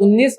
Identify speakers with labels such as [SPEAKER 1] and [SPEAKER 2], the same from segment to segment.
[SPEAKER 1] 19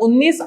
[SPEAKER 1] 19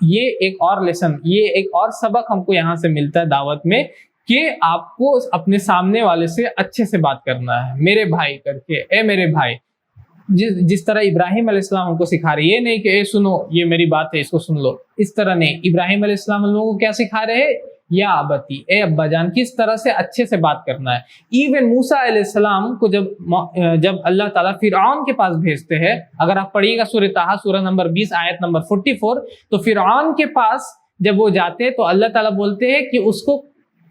[SPEAKER 1] یہ ایک اور لیسن، یہ ایک اور سبق ہم کو یہاں سے ملتا ہے دعوت میں کہ آپ کو اپنے سامنے والے سے اچھے سے بات کرنا ہے، میرے بھائی کر کے، اے میرے بھائی، جس طرح ابراہیم علیہ السلام ہم کو سکھا رہے، یہ نہیں کہ اے سنو یہ میری بات ہے اس کو سن لو، اس طرح نہیں۔ ابراہیم علیہ السلام ہم لوگوں کو کیا سکھا رہے ہیں؟ یا ابتی، اے ابا جان، کس طرح سے اچھے سے بات کرنا ہے۔ ایون موسیٰ علیہ السلام کو جب اللہ تعالیٰ فرعون کے پاس بھیجتے ہیں، اگر آپ پڑھیے گا سورہ طٰہٰ سورہ نمبر 20 آیت نمبر 44، تو فرعون کے پاس جب وہ جاتے ہیں تو اللہ تعالیٰ بولتے ہیں کہ اس کو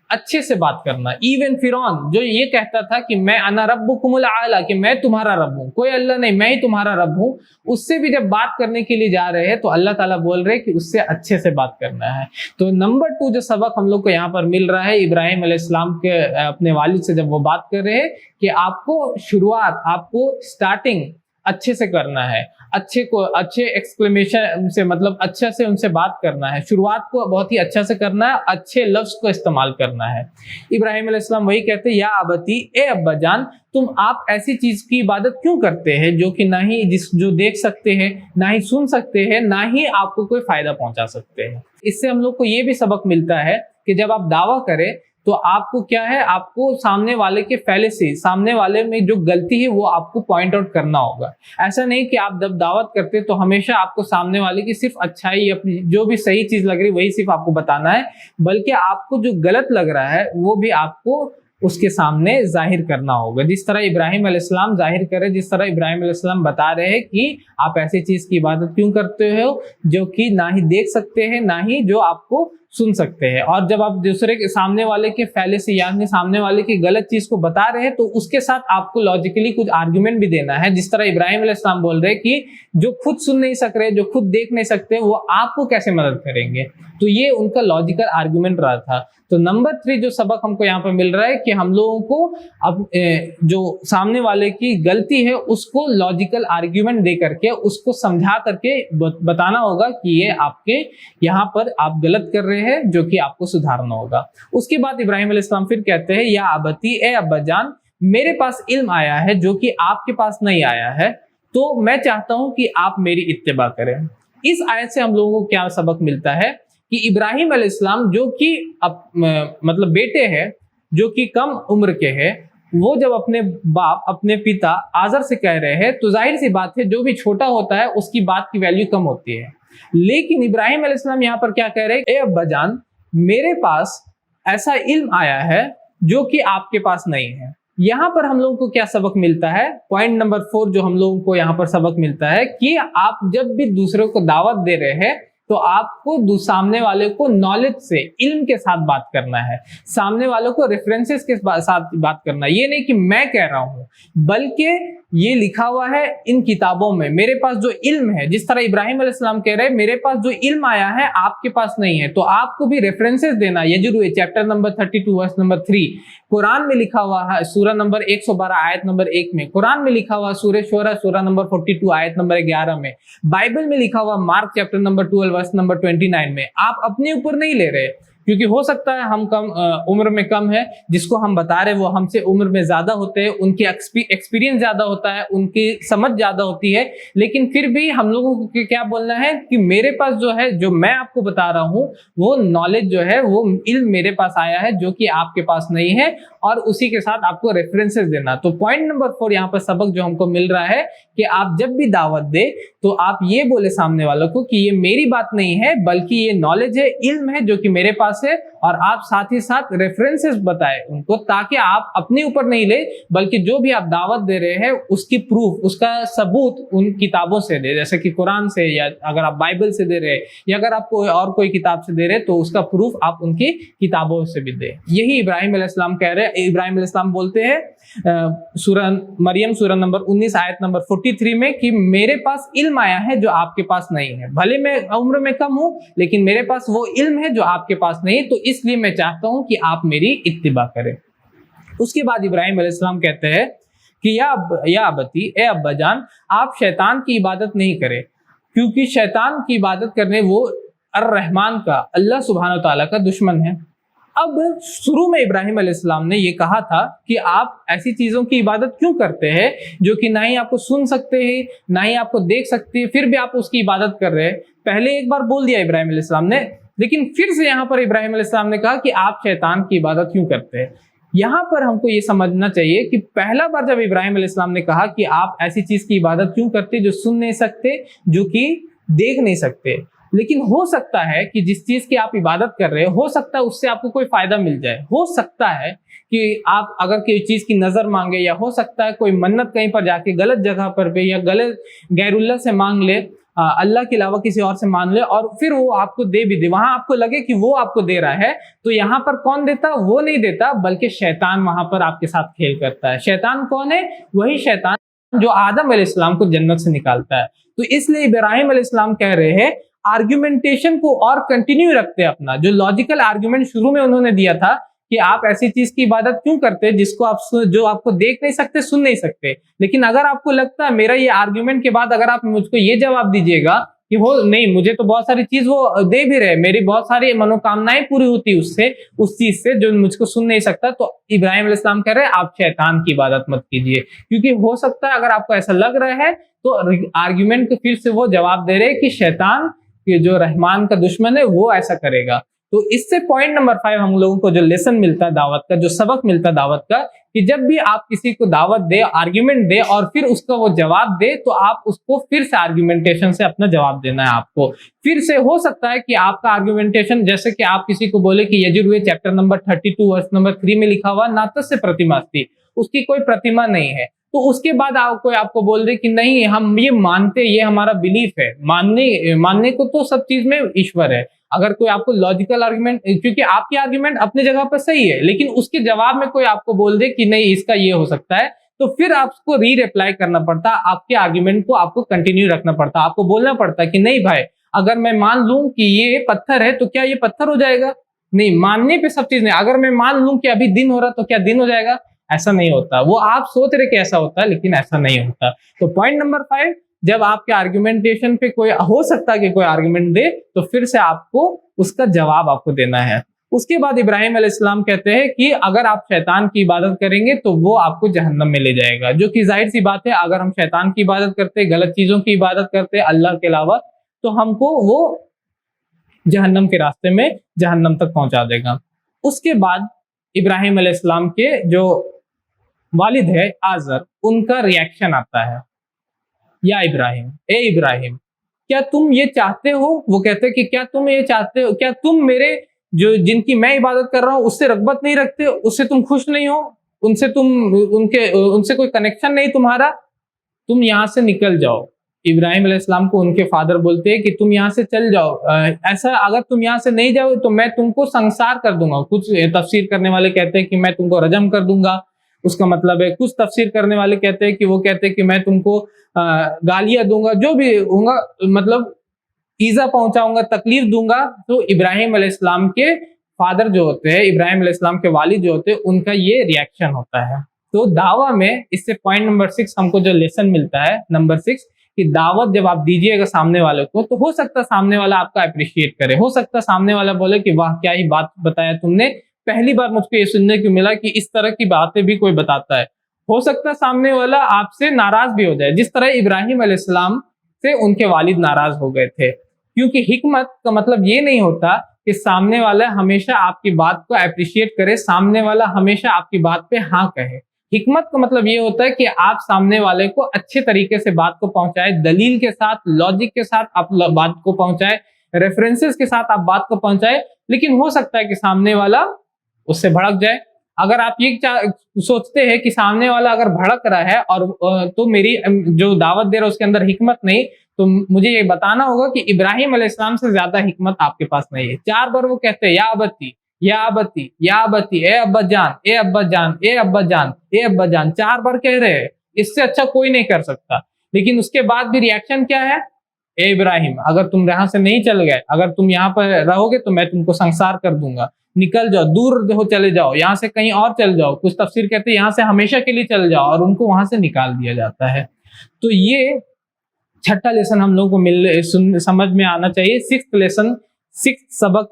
[SPEAKER 1] اچھے سے بات کرنا۔ ایون فرعون جو یہ کہتا تھا کہ میں انا ربکم الاعلی، کہ میں تمہارا رب ہوں، کوئی اللہ نہیں، میں ہی تمہارا رب ہوں، اس سے بھی جب بات کرنے کے لیے جا رہے ہیں تو اللہ تعالیٰ بول رہے کہ اس سے اچھے سے بات کرنا ہے۔ تو نمبر 2 جو سبق ہم لوگ کو یہاں پر مل رہا ہے ابراہیم علیہ السلام کے اپنے والد سے جب وہ بات کر رہے ہیں کہ آپ کو شروعات، آپ کو سٹارٹنگ اچھے سے کرنا ہے، اچھے ایکسکلیمیشن سے، مطلب اچھے سے ان سے بات کرنا ہے، شروعات کو بہت ہی اچھا سے کرنا ہے، اچھے لفظ کو استعمال کرنا ہے۔ ابراہیم علیہ السلام وہی کہتے ہیں، یا ابتی، اے ابا جان، تم آپ ایسی چیز کی عبادت کیوں کرتے ہیں جو کہ نہ ہی جو دیکھ سکتے ہیں، نہ ہی سن سکتے ہیں، نہ ہی آپ کو کوئی فائدہ پہنچا سکتے ہیں۔ اس سے ہم لوگ کو یہ بھی سبق ملتا ہے کہ جب آپ دعویٰ کریں تو آپ کو کیا ہے، آپ کو سامنے والے کے پہلے سے سامنے والے میں جو غلطی ہے وہ آپ کو پوائنٹ آؤٹ کرنا ہوگا۔ ایسا نہیں کہ آپ جب دعوت کرتے تو ہمیشہ آپ کو سامنے والے کی صرف اچھائی، اپنی جو بھی صحیح چیز لگ رہی وہی صرف آپ کو بتانا ہے، بلکہ آپ کو جو غلط لگ رہا ہے وہ بھی آپ کو اس کے سامنے ظاہر کرنا ہوگا، جس طرح ابراہیم علیہ السلام ظاہر کرے، جس طرح ابراہیم علیہ السلام بتا رہے ہیں کہ آپ ایسی چیز کی عبادت کیوں کرتے ہو جو کہ نہ ہی دیکھ سکتے ہیں، نہ ہی جو آپ کو سن سکتے ہیں۔ اور جب آپ دوسرے کے سامنے والے کے پہلے سے، یعنی سامنے والے کی غلط چیز کو بتا رہے ہیں، تو اس کے ساتھ آپ کو لاجیکلی کچھ آرگیومنٹ بھی دینا ہے، جس طرح ابراہیم علیہ السلام بول رہے کہ جو خود سن نہیں سک رہے، جو خود دیکھ نہیں سکتے، وہ آپ کو کیسے مدد کریں گے۔ تو یہ ان کا لاجیکل آرگیومنٹ رہا تھا۔ تو نمبر 3 جو سبق ہم کو یہاں پہ مل رہا ہے کہ ہم لوگوں کو اب جو سامنے والے کی غلطی ہے اس کو لاجیکل آرگیومنٹ دے کر کے، اس کو سمجھا کر کے بتانا ہوگا کہ یہ آپ کے یہاں پر آپ غلط کر رہے ہیں، جو کہ آپ کو سدھارنا ہوگا۔ اس کے بعد ابراہیم علیہ السلام پھر کہتے ہیں، یا ابتی، اے ابا جان، میرے پاس علم آیا ہے جو کہ آپ کے پاس نہیں آیا ہے، تو میں چاہتا ہوں کہ آپ میری اتباع کریں۔ اس آیت سے ہم لوگوں کو کیا سبق ملتا ہے کہ ابراہیم علیہ السلام جو کہ مطلب بیٹے ہیں، جو کہ کم عمر کے ہیں، وہ جب اپنے باپ، اپنے پتا آزر سے کہہ رہے ہیں تو ظاہر سی بات ہے جو بھی چھوٹا ہوتا ہے اس کی بات کی ویلیو کم ہوتی ہے۔ لیکن ابراہیم علیہ السلام یہاں پر کیا کہہ رہے ہیں، اے ابا جان، میرے پاس ایسا علم آیا ہے جو کہ آپ کے پاس نہیں ہے۔ یہاں پر ہم لوگوں کو کیا سبق ملتا ہے؟ پوائنٹ نمبر 4 جو ہم لوگوں کو یہاں پر سبق ملتا ہے کہ آپ جب بھی دوسروں کو دعوت دے رہے ہیں تو آپ کو سامنے والے کو نالج سے، علم کے ساتھ بات کرنا ہے، سامنے والوں کو ریفرنسز کے ساتھ بات کرنا ہے۔ یہ نہیں کہ میں کہہ رہا ہوں، بلکہ یہ لکھا ہوا ہے ان کتابوں میں، میرے پاس جو علم ہے، جس طرح ابراہیم علیہ السلام کہہ رہے ہیں میرے پاس جو علم آیا ہے آپ کے پاس نہیں ہے، تو آپ کو بھی ریفرنسز دینا۔ یجروہ چیپٹر نمبر 32 ورس نمبر 3 قرآن میں لکھا ہوا ہے، سورہ نمبر 112 آیت نمبر 1 میں، قرآن میں لکھا ہوا سورہ شورى سورہ نمبر 42 آیت نمبر 11 میں، بائبل میں لکھا ہوا Mark chapter number 12 verse number 29 میں۔ آپ اپنے اوپر نہیں لے رہے، کیونکہ ہو سکتا ہے ہم کم عمر میں کم ہے، جس کو ہم بتا رہے وہ ہم سے عمر میں زیادہ ہوتے ہیں، ان کے ایکسپیرینس زیادہ ہوتا ہے، ان کی سمجھ زیادہ ہوتی ہے، لیکن پھر بھی ہم لوگوں کو کیا بولنا ہے کہ میرے پاس جو ہے، جو میں آپ کو بتا رہا ہوں، وہ نالج جو ہے، وہ علم میرے پاس آیا ہے جو کہ آپ کے پاس نہیں ہے، اور اسی کے ساتھ آپ کو ریفرنسز دینا۔ تو پوائنٹ نمبر 4 یہاں پر سبق جو ہم کو مل رہا ہے کہ آپ جب بھی دعوت دے تو آپ یہ بولے سامنے والوں کو کہ یہ میری بات نہیں ہے، بلکہ یہ نالج ہے، علم ہے جو کہ میرے پاس ہے، اور آپ ساتھ ہی ساتھ ریفرنسز بتائیں ان کو، تاکہ آپ اپنے اوپر نہیں لے، بلکہ جو بھی آپ دعوت دے رہے ہیں اس کی پروف، اس کا ثبوت ان کتابوں سے دے، جیسے کہ قرآن سے، یا اگر آپ بائبل سے دے رہے، یا اگر آپ کوئی کتاب سے دے رہے تو اس کا پروف آپ ان کی کتابوں سے بھی دیں۔ یہی ابراہیم علیہ السلام کہہ رہے ہیں۔ ابراہیم علیہ السلام بولتے ہیں سورہ مریم سورہ نمبر 19 آیت نمبر 43 میں کہ میرے پاس علم آیا ہے جو آپ کے پاس نہیں ہے، بھلے میں عمر میں کم ہوں لیکن میرے پاس وہ علم ہے جو آپ کے پاس نہیں، تو اس لیے میں چاہتا ہوں کہ آپ میری اتباع کریں۔ اس کے بعد ابراہیم علیہ السلام کہتے ہیں کہ یا ابتی، اے ابا جان، آپ شیطان کی عبادت نہیں کریں، کیونکہ شیطان کی عبادت کرنے وہ الرحمن کا، اللہ سبحانہ و تعالیٰ کا دشمن ہے۔ اب شروع میں ابراہیم علیہ السلام نے یہ کہا تھا کہ آپ ایسی چیزوں کی عبادت کیوں کرتے ہیں جو کہ نہ ہی آپ کو سن سکتے ہیں نہ ہی آپ کو دیکھ سکتے ہیں، پھر بھی آپ اس کی عبادت کر رہے ہیں۔ پہلے ایک بار بول دیا ابراہیم علیہ السلام نے، لیکن پھر سے یہاں پر ابراہیم علیہ السلام نے کہا کہ آپ شیطان کی عبادت کیوں کرتے ہیں۔ یہاں پر ہم کو یہ سمجھنا چاہیے کہ پہلا بار جب ابراہیم علیہ السلام نے کہا کہ آپ ایسی چیز کی عبادت کیوں کرتے جو سن نہیں سکتے، جو کہ دیکھ نہیں سکتے، لیکن ہو سکتا ہے کہ جس چیز کی آپ عبادت کر رہے ہو سکتا ہے اس سے آپ کو کوئی فائدہ مل جائے، ہو سکتا ہے کہ آپ اگر کوئی چیز کی نظر مانگے، یا ہو سکتا ہے کوئی منت کہیں پر جا کے غلط جگہ پر بھی یا غلط غیر اللہ سے مانگ لے، اللہ کے علاوہ کسی اور سے مان لے، اور پھر وہ آپ کو دے بھی دے، وہاں آپ کو لگے کہ وہ آپ کو دے رہا ہے، تو یہاں پر کون دیتا؟ وہ نہیں دیتا، بلکہ شیطان وہاں پر آپ کے ساتھ کھیل کرتا ہے۔ شیطان کون ہے؟ وہی شیطان جو آدم علیہ السلام کو جنت سے نکالتا ہے۔ تو اس لیے ابراہیم علیہ السلام کہہ رہے ہیں، آرگیومنٹیشن کو اور کنٹینیو رکھتے ہیں، اپنا جو لاجیکل آرگیومنٹ شروع میں انہوں نے دیا تھا کہ آپ ایسی چیز کی عبادت کیوں کرتے جس کو آپ جو آپ کو دیکھ نہیں سکتے، سن نہیں سکتے، لیکن اگر آپ کو لگتا ہے میرا یہ آرگیومنٹ کے بعد اگر آپ مجھ کو یہ جواب دیجیے گا کہ وہ نہیں، مجھے تو بہت ساری چیز وہ دے بھی رہے، میری بہت ساری منوکامنائیں پوری ہوتی اس چیز سے جو مجھ کو سن نہیں سکتا، تو ابراہیم علیہ السلام کہہ رہے ہیں آپ شیطان کی عبادت مت کیجیے، کیونکہ ہو سکتا ہے اگر آپ کو ایسا لگ رہا ہے تو آرگیومنٹ کو پھر سے وہ جواب دے رہے کہ شیطان جو رحمان کا دشمن ہے وہ ایسا کرے گا۔ تو اس سے پوائنٹ نمبر 5 ہم لوگوں کو جو لیسن ملتا ہے دعوت کا، جو سبق ملتا ہے دعوت کا، کہ جب بھی آپ کسی کو دعوت دے، آرگیومنٹ دے اور پھر اس کا وہ جواب دے، تو آپ اس کو پھر سے آرگیومنٹیشن سے اپنا جواب دینا ہے۔ آپ کو پھر سے ہو سکتا ہے کہ آپ کا آرگیومنٹیشن، جیسے کہ آپ کسی کو بولے کہ یجوروے چیپٹر نمبر 32 ورس نمبر 3 میں لکھا ہوا ناتسیہ پرتیماستی، اس کی کوئی پرتیما نہیں ہے، تو اس کے بعد آپ کو بول دے کہ نہیں ہم یہ مانتے، یہ ہمارا بلیف ہے، ماننے کو تو سب چیز میں ایشور ہے۔ اگر کوئی آپ کو لاجیکل آرگیومنٹ، کیونکہ آپ کی آرگیومنٹ اپنے جگہ پر صحیح ہے، لیکن اس کے جواب میں کوئی آپ کو بول دے کہ نہیں اس کا یہ ہو سکتا ہے، تو پھر آپ کو ری ریپلائی کرنا پڑتا، آپ کے آرگیومنٹ کو آپ کو کنٹینیو رکھنا پڑتا، آپ کو بولنا پڑتا کہ نہیں بھائی، اگر میں مان لوں کہ یہ پتھر ہے تو کیا یہ پتھر ہو جائے گا؟ نہیں، ماننے پہ سب چیز نہیں۔ اگر میں مان لوں کہ ابھی دن ہو رہا تو کیا دن ہو جائے گا؟ ایسا نہیں ہوتا۔ وہ آپ سوچ رہے کہ ایسا ہوتا ہے، لیکن ایسا نہیں ہوتا۔ تو پوائنٹ نمبر 5، جب آپ کے آرگیومنٹیشن پہ کوئی ہو سکتا ہے کہ کوئی آرگیومنٹ دے، تو پھر سے آپ کو اس کا جواب آپ کو دینا ہے۔ اس کے بعد ابراہیم علیہ السلام کہتے ہیں کہ اگر آپ شیطان کی عبادت کریں گے تو وہ آپ کو جہنم میں لے جائے گا، جو کہ ظاہر سی بات ہے، اگر ہم شیطان کی عبادت کرتے، غلط چیزوں کی عبادت کرتے اللہ کے علاوہ، تو ہم کو وہ جہنم کے راستے میں جہنم تک پہنچا دے گا۔ اس کے بعد ابراہیم علیہ السلام کے جو والد ہے آزر، ان کا ریاکشن آتا ہے، یا ابراہیم، اے ابراہیم، کیا تم یہ چاہتے ہو؟ وہ کہتے کہ کیا تم یہ چاہتے ہو، کیا تم میرے جو جن کی میں عبادت کر رہا ہوں اس سے رغبت نہیں رکھتے، اس سے تم خوش نہیں ہو، ان سے کوئی کنیکشن نہیں تمہارا؟ تم یہاں سے نکل جاؤ۔ ابراہیم علیہ السلام کو ان کے فادر بولتے ہیں کہ تم یہاں سے چل جاؤ، ایسا اگر تم یہاں سے نہیں جاؤ تو میں تم کو سنسار کر دوں گا۔ کچھ تفسیر کرنے والے کہتے ہیں کہ میں تم کو رجم کر دوں گا، اس کا مطلب ہے۔ کچھ تفسیر کرنے والے کہتے ہیں کہ وہ کہتے ہیں کہ میں تم کو گالیاں دوں گا، جو بھی ہوں گا، مطلب ایزا پہنچاؤں گا، تکلیف دوں گا۔ تو ابراہیم علیہ السلام کے فادر جو ہوتے ہیں، ابراہیم علیہ السلام کے والد جو ہوتے ہیں، ان کا یہ ریاکشن ہوتا ہے۔ تو دعویٰ میں اس سے پوائنٹ نمبر 6 ہم کو جو لیسن ملتا ہے، نمبر 6، کہ دعوت جب آپ دیجیے گا سامنے والے کو، تو ہو سکتا ہے سامنے والا آپ کا اپریشیٹ کرے، ہو سکتا ہے سامنے والا بولے کہ واہ کیا ہی بات بتایا تم نے، پہلی بار مجھ کو یہ سننے کو ملا کہ اس طرح کی باتیں بھی کوئی بتاتا ہے۔ ہو سکتا ہے سامنے والا آپ سے ناراض بھی ہو جائے، جس طرح ابراہیم علیہ السلام سے ان کے والد ناراض ہو گئے تھے، کیونکہ حکمت کا مطلب یہ نہیں ہوتا کہ سامنے والا ہمیشہ آپ کی بات کو اپریشیٹ کرے، سامنے والا ہمیشہ آپ کی بات پہ ہاں کہے۔ حکمت کا مطلب یہ ہوتا ہے کہ آپ سامنے والے کو اچھے طریقے سے بات کو پہنچائے، دلیل کے ساتھ، لاجک کے ساتھ آپ بات کو پہنچائے، ریفرنسز کے ساتھ آپ بات کو پہنچائے، لیکن ہو سکتا ہے کہ سامنے والا اس سے بھڑک جائے۔ اگر آپ یہ سوچتے ہیں کہ سامنے والا اگر بھڑک رہا ہے اور تو میری جو دعوت دے رہا ہے اس کے اندر حکمت نہیں، تو مجھے یہ بتانا ہوگا کہ ابراہیم علیہ السلام سے زیادہ حکمت آپ کے پاس نہیں ہے۔ 4 بار وہ کہتے ہیں یا ابتی، یا ابتی، یا ابتی، اے ابا جان، اے ابا جان، اے ابا جان، اے ابا جان، 4 بار کہہ رہے ہیں، اس سے اچھا کوئی نہیں کر سکتا۔ لیکن اس کے بعد بھی ریاکشن کیا ہے؟ اے ابراہیم، اگر تم یہاں سے نہیں چل گئے، اگر تم یہاں پر رہو گے تو میں تم کو سنسار کر دوں گا، نکل جاؤ، دور چلے جاؤ، یہاں سے کہیں اور چل جاؤ۔ کچھ تفسیر کہتے ہیں یہاں سے ہمیشہ کے لیے چل جاؤ، اور ان کو وہاں سے نکال دیا جاتا ہے۔ تو یہ 6ٹھا لیسن ہم لوگوں کو سمجھ میں آنا چاہیے۔ 6th لیسن، 6th سبق